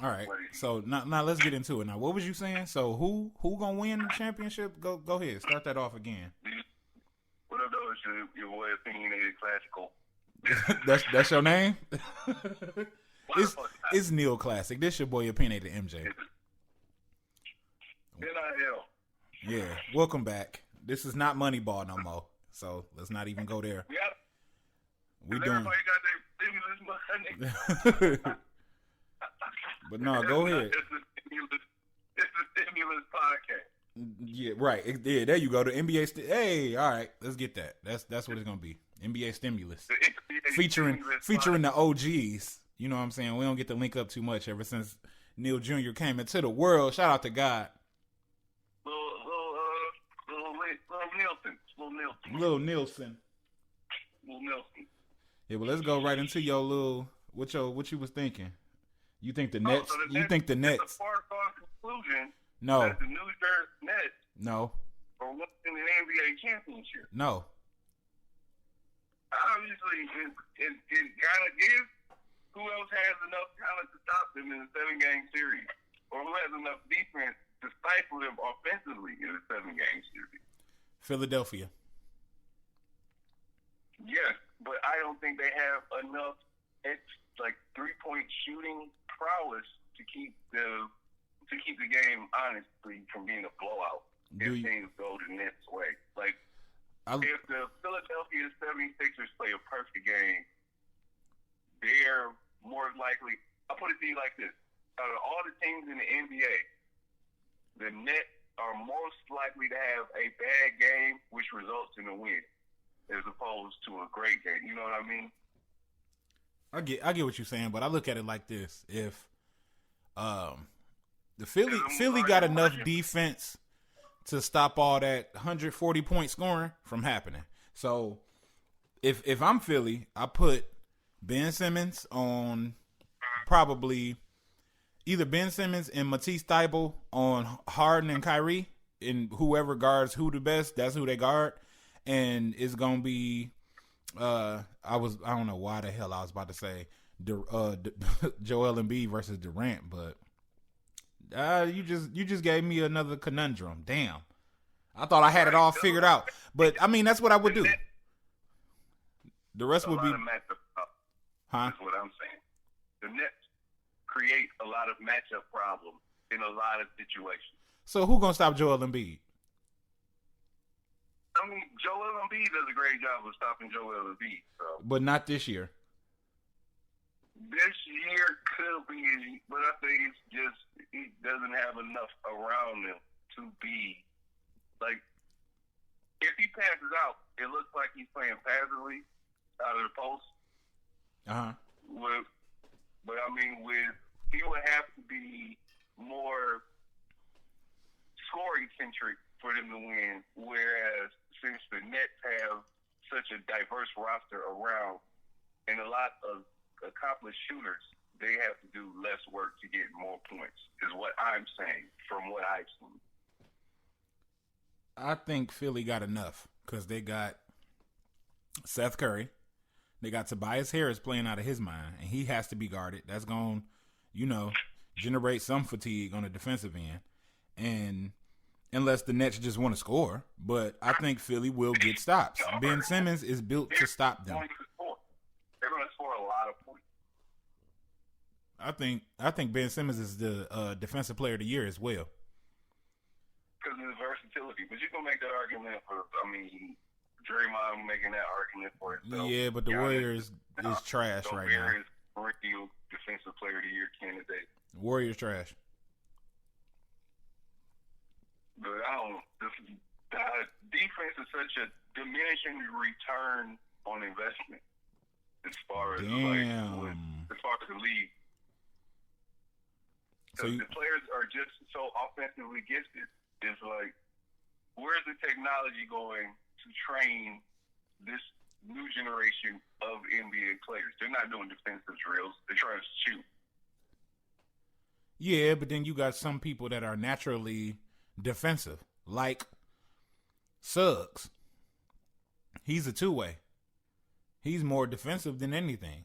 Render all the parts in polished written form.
All right. So now let's get into it. Now, what was you saying? So who gonna win the championship? Go ahead. Start that off again. What up, though? It's your boy Opinionated Classical. that's your name. it's What it's NilClassic. This your boy Opinionated MJ. NIL. Yeah. Welcome back. This is not Moneyball no more. So let's not even go there. Yeah. We doing. Everybody got their stimulus money. But no, go ahead. It's the stimulus podcast. Yeah, right. Yeah, there you go. The NBA. Hey, all right. Let's get that. That's what it's gonna be. NBA stimulus, featuring the OGs. You know what I'm saying? We don't get to link up too much ever since Neil Jr. came into the world. Shout out to God. Little Nielsen. Yeah, well, let's go right into your little what you was thinking. You think the Nets? You think the Nets? It's a far conclusion. No. That the New Jersey Nets. No. Are winning the NBA championship. No. Obviously, it kind of is. Who else has enough talent to stop them in a 7-game series, or who has enough defense to stifle them offensively in a 7-game series? Philadelphia. Yes, but I don't think they have enough three-point shooting prowess to keep the game honestly from being a blowout if things go the Nets' way. If the Philadelphia 76ers play a perfect game, they're more likely. I'll put it to you like this: out of all the teams in the NBA, the Nets are most likely to have a bad game, which results in a win, as opposed to a great game. You know what I mean? I get what you're saying, but I look at it like this: if the Philly got enough defense to stop all that 140-point scoring from happening. So if I'm Philly, I put Ben Simmons on probably either Ben Simmons and Matisse Thybulle on Harden and Kyrie, and whoever guards who the best, that's who they guard. And it's gonna be I don't know why the hell I was about to say Joel Embiid versus Durant, but you just gave me another conundrum. Damn, I thought I had it all figured out, but I mean that's what I would do. The rest would be, That's what I'm saying. The Nets create a lot of matchup problems in a lot of situations. So who gonna stop Joel Embiid? I mean, Joel Embiid does a great job of stopping Joel Embiid. So. But not this year. This year could be, but I think it's just he doesn't have enough around him to be like. If he passes out, it looks like he's playing passively out of the post. But I mean, he would have to be more scoring centric for them to win. Whereas since the Nets have such a diverse roster around and a lot of accomplished shooters, they have to do less work to get more points, is what I'm saying from what I've seen. I think Philly got enough because they got Seth Curry. They got Tobias Harris playing out of his mind, and he has to be guarded. That's going to, generate some fatigue on the defensive end. And unless the Nets just want to score, but I think Philly will get stops. Ben Simmons is built to stop them. They're going to score a lot of points. I think Ben Simmons is the defensive player of the year as well. Because of his versatility. But you can make that argument for, Draymond making that argument for himself. Yeah, but the Warriors is trash right now. Is real defensive player of the year candidate. Warriors trash. But the defense is such a diminishing return on investment as far as the league. So the players are just so offensively gifted. It's like, where's the technology going to train this new generation of NBA players? They're not doing defensive drills. They're trying to shoot. Yeah, but then you got some people that are naturally defensive, like Suggs. He's a two-way. He's more defensive than anything.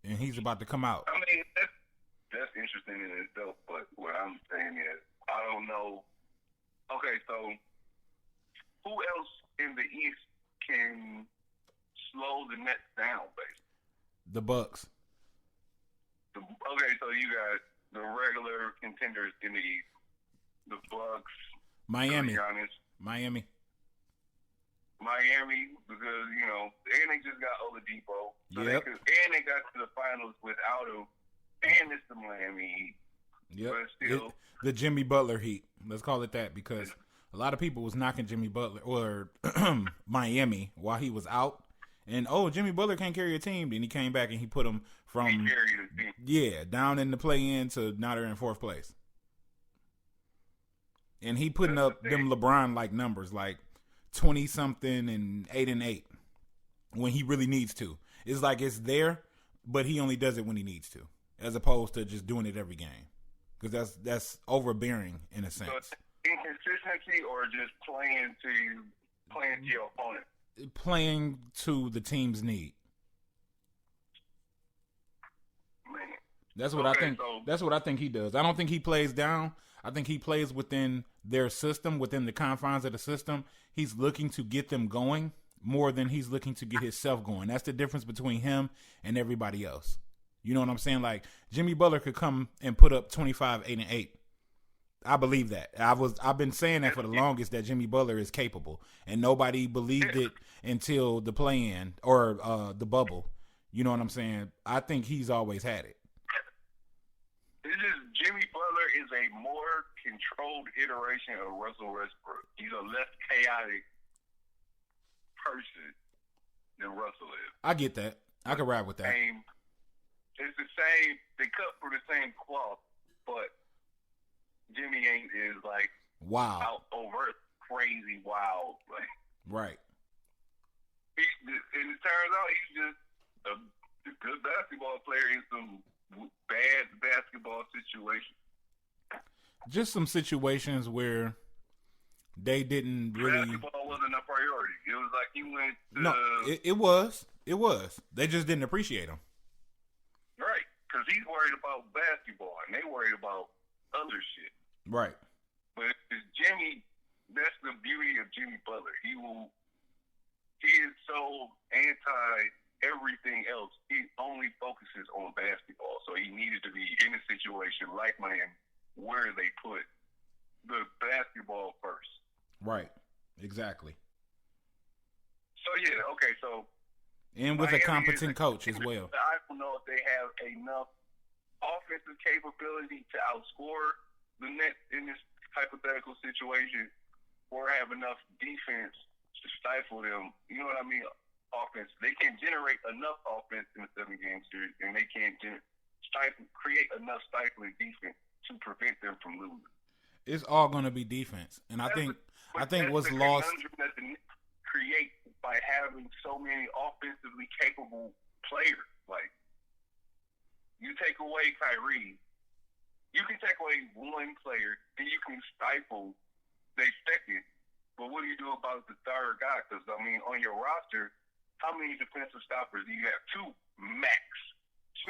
And he's about to come out. I mean, in itself, but what I'm saying is, I don't know. Okay, so who else in the East can slow the Nets down, basically? The Bucks. Okay, so you got the regular contenders in the East. The Bucks. Miami. Miami, because, you know, and they just got Oladipo. So yep. And they got to the finals without him. And it's the Miami Heat. Yep. But still, the Jimmy Butler Heat. Let's call it that, because a lot of people was knocking Jimmy Butler or Miami while he was out. And, Jimmy Butler can't carry a team. Then he came back and he put him from down in the play-in to now they're in fourth place. And he putting up them LeBron-like numbers, like 20-something and 8-8 when he really needs to. It's like it's there, but he only does it when he needs to, as opposed to just doing it every game. Because that's overbearing in a sense. So inconsistency or just playing to your opponent? Playing to the team's need. Man. That's what I think. That's what I think he does. I don't think he plays down. I think he plays within their system, within the confines of the system. He's looking to get them going more than he's looking to get himself going. That's the difference between him and everybody else. You know what I'm saying? Like, Jimmy Butler could come and put up 25, 8, and 8. I believe that. I've been saying that for the longest, that Jimmy Butler is capable, and nobody believed it until the play-in or the bubble. You know what I'm saying? I think he's always had it. It's just Jimmy Butler is a more controlled iteration of Russell Westbrook. He's a less chaotic person than Russell is. I get that. I can ride with that. It's the same. They cut for the same cloth, but Jimmy ain't is like out over crazy wild. Like, right. And it turns out he's just a good basketball player in some bad basketball situations. Just some situations where they didn't really. Basketball wasn't a priority. It was like he went to. No, it was. It was. They just didn't appreciate him. Right, because he's worried about basketball and they worried about other shit. Right. But it's Jimmy. That's the beauty of Jimmy Butler. He is so anti everything else. He only focuses on basketball. So he needed to be in a situation like Miami where they put the basketball first. Right. Exactly. So yeah, okay, so and with Miami a competent coach as well. I don't know if they have enough offensive capability to outscore the Nets in this hypothetical situation, or have enough defense to stifle them. You know what I mean? Offense. They can generate enough offense in a 7-game series, and they can't create enough stifling defense to prevent them from losing. It's all going to be defense, and I think what's lost that the Knicks create by having so many offensively capable players. Like, you take away Kyrie, you can take away one player, and you can stifle their second. But what do you do about the third guy? Because, I mean, on your roster, how many defensive stoppers do you have? 2 max.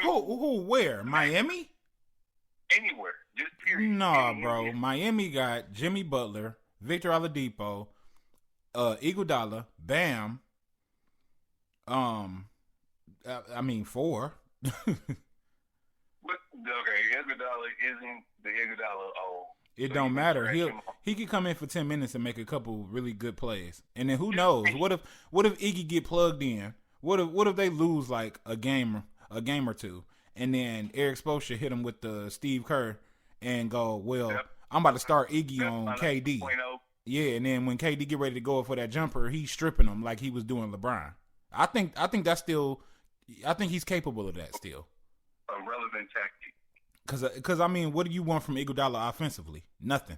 Who? Where? Miami? Anywhere. Just period. Nah, bro. Miami got Jimmy Butler, Victor Oladipo, Iguodala, Bam. I mean 4. But, okay, Iguodala isn't the Iguodala old. It so don't matter. He could come in for 10 minutes and make a couple really good plays, and then who knows? What if Iggy get plugged in? What if they lose like a game or two, and then Eric Spoelstra hit him with the Steve Kerr and go, well, yep. I'm about to start Iggy on KD. 2.0. Yeah, and then when KD get ready to go for that jumper, he's stripping him like he was doing LeBron. I think that's still. I think he's capable of that still. A relevant tactic. Because I mean, what do you want from Iguodala offensively? Nothing.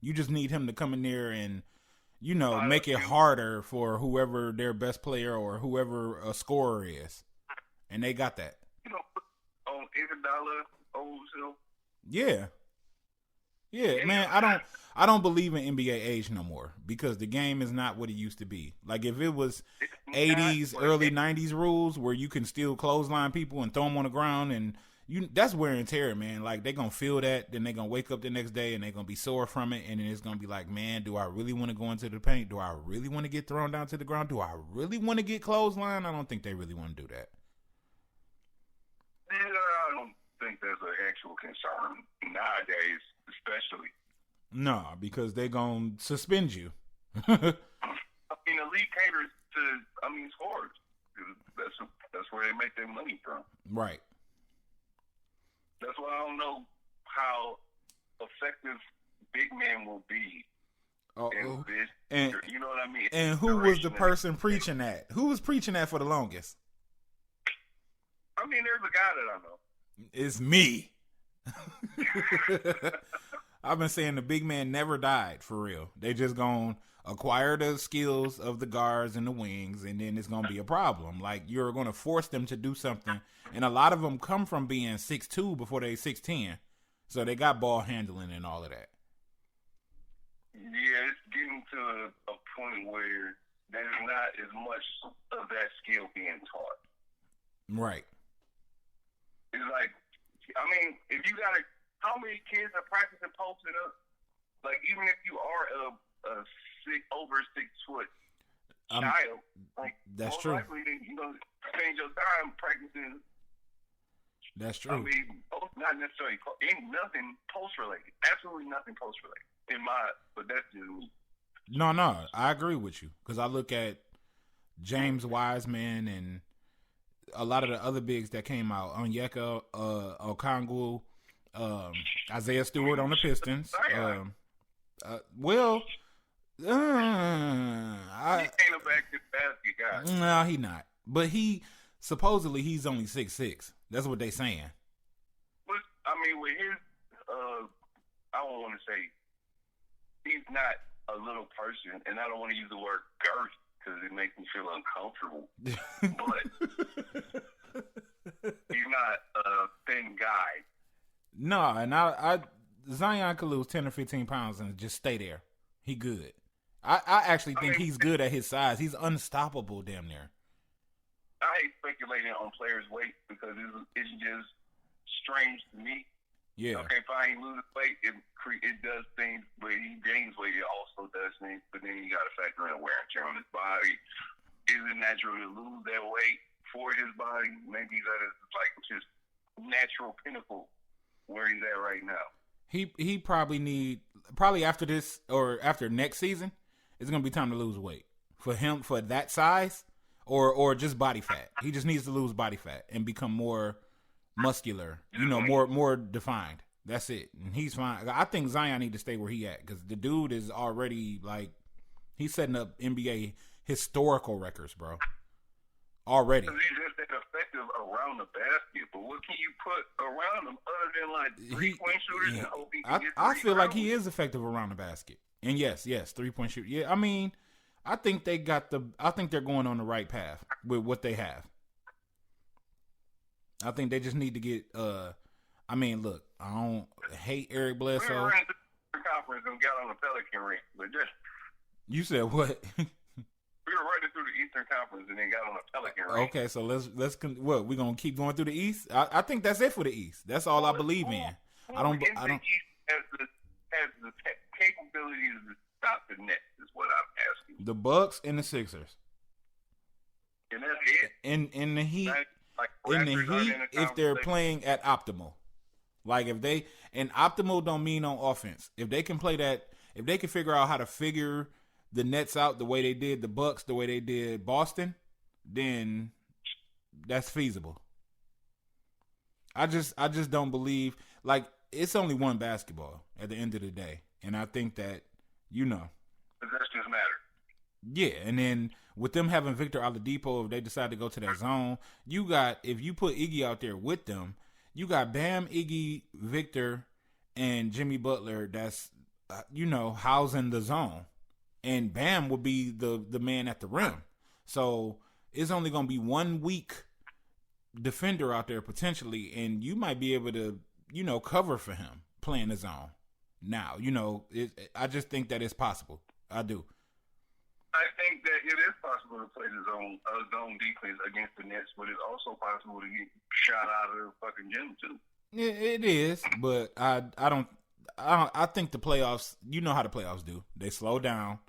You just need him to come in there and, make it harder for whoever their best player or whoever a scorer is, and they got that. On Iguodala, Ozil. Yeah, man. I don't believe in NBA age no more because the game is not what it used to be. Like if it was 80s, early 90s rules where you can still clothesline people and throw them on the ground and that's wear and tear, man. Like, they're going to feel that, then they're going to wake up the next day and they're going to be sore from it, and then it's going to be like, man, do I really want to go into the paint? Do I really want to get thrown down to the ground? Do I really want to get clothesline? I don't think they really want to do that. Yeah, I don't think there's an actual concern nowadays, especially. No, because they're going to suspend you. I mean, the league caters to, sports. That's where they make their money from. Right. That's why I don't know how effective big men will be. In this, and you know what I mean? And who was the person preaching that? Who was preaching that for the longest? I mean, there's a guy that I know. It's me. I've been saying the big man never died, for real. They just gonna acquire the skills of the guards and the wings, and then it's gonna be a problem. Like, you're gonna force them to do something, and a lot of them come from being 6'2" before they 6'10", so they got ball handling and all of that. Yeah, it's getting to a point where there's not as much of that skill being taught. Right. It's like, if you got how many kids are practicing posting up? Like, even if you are over 6 foot child, like, that's most true. likely you're going to spend your time practicing. That's true. Not necessarily, ain't nothing post related. Absolutely nothing post related. But that's just me. No, I agree with you, because I look at James Wiseman and a lot of the other bigs that came out, Onyeka, Okongwu, Isaiah Stewart on the Pistons. He ain't a basket guy. No, he not. But supposedly he's only 6'6". That's what they saying. But with his, I don't want to say he's not a little person, and I don't want to use the word girth because it makes me feel uncomfortable. But he's not a thin guy. No, and Zion could lose 10 or 15 pounds and just stay there. He good. I actually think he's good at his size. He's unstoppable damn near. I hate speculating on players' weight because it's just strange to me. Yeah. Okay, fine, he loses weight, it does things, but he gains weight, it also does things, but then you got to factor in wear and tear on his body. Is it natural to lose that weight for his body? Maybe that is like his natural pinnacle where he's at right now. He probably after this or after next season, it's gonna be time to lose weight for him, for that size, or just body fat. He just needs to lose body fat and become more muscular, more defined. That's it, and he's fine. I think Zion need to stay where he at, because the dude is already like, he's setting up NBA historical records, bro. Already. He's just that effective around the basket, but what can you put around him other than like 3-point shooters? Yeah. And hope he I gets feel like he is effective around the basket, and yes, 3-point shoot. Yeah, I think they're going on the right path with what they have. I think they just need to get. Look, I don't hate Eric Bledsoe. We were in the conference and got on the Pelican ring, but just. You said what? We were running through the Eastern Conference and then got on a Pelican ring. Okay, so let's we gonna keep going through the East? I think that's it for the East. That's all I believe in. I don't. The East has the capabilities to stop the Nets. Is what I'm asking. The Bucks and the Sixers. And that's it. In the Heat, if they're playing at optimal, like if they and optimal don't mean on offense. If they can play that, if they can figure out how to figure the Nets out the way they did the Bucks, the way they did Boston, then that's feasible. I just don't believe, like, it's only one basketball at the end of the day, and I think that That's just matter. Yeah, and then with them having Victor Oladipo, if they decide to go to that zone, if you put Iggy out there with them, you got Bam, Iggy, Victor, and Jimmy Butler. That's housing the zone. And Bam will be the man at the rim. So it's only going to be one weak defender out there potentially, and you might be able to, cover for him playing the zone. Now, I just think that it's possible. I do. I think that it is possible to play the zone defense against the Nets, but it's also possible to get shot out of the fucking gym too. It is, but I think the playoffs. You know how the playoffs do. They slow down.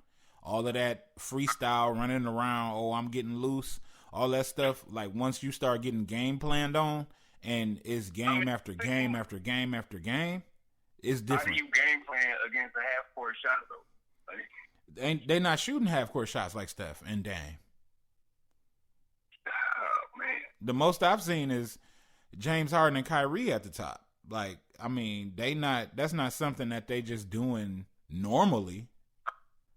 All of that freestyle running around. Oh, I'm getting loose. All that stuff. Like once you start getting game planned on, and it's game after game after game after game, it's different. How do you game plan against a half court shot though? Like, They're not shooting half court shots like Steph and Dame. Oh man. The most I've seen is James Harden and Kyrie at the top. Like, I mean, that's not something that they just doing normally.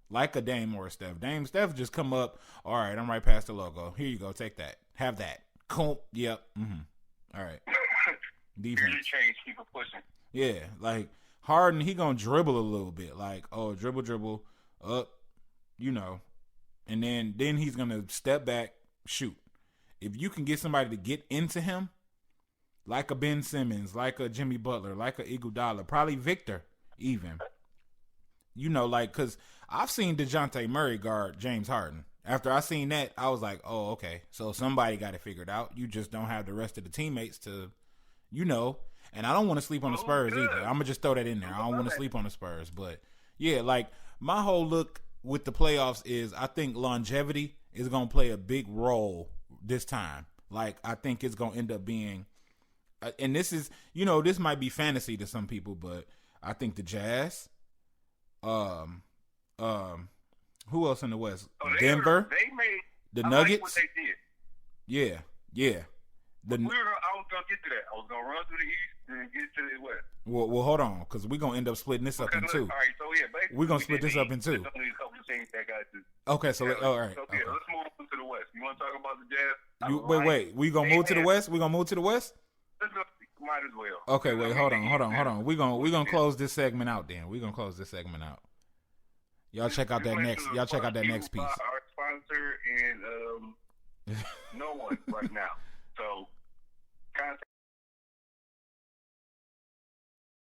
Like a Dame or a Steph. Steph just come up, all right, I'm right past the logo. Here you go, take that. Have that. Cool. Yep. Mm-hmm. All right. Defense. Change, people pushing. Yeah, like Harden, he gonna dribble a little bit. Like, oh, dribble, up, and then he's gonna step back, shoot. If you can get somebody to get into him, like a Ben Simmons, like a Jimmy Butler, like a Iguodala, probably Victor even. Because I've seen DeJounte Murray guard James Harden. After I seen that, I was like, oh, okay. So somebody got it figured out. You just don't have the rest of the teammates to, And I don't want to sleep on the Spurs either. I'm going to just throw that in there. I don't want to sleep on the Spurs. But, yeah, like, my whole look with the playoffs is I think longevity is going to play a big role this time. Like, I think it's going to end up being and this is, this might be fantasy to some people, but I think the Jazz, who else in the West? Denver, the Nuggets. Like what they did. Yeah. I was gonna get to that. I was gonna run through the East and get to the West. Well, hold on, because we're gonna end up splitting this up in two. All right, so yeah, we're gonna split this up in two. Okay, so all right. So, okay, let's move to the West. You want to talk about the Jazz? Wait. We gonna move to the West? We gonna move to the West? Might as well. Okay, wait, hold on. We're gonna close this segment out then. We're gonna close this segment out. Y'all check out that next piece. Our sponsor and no one right now. So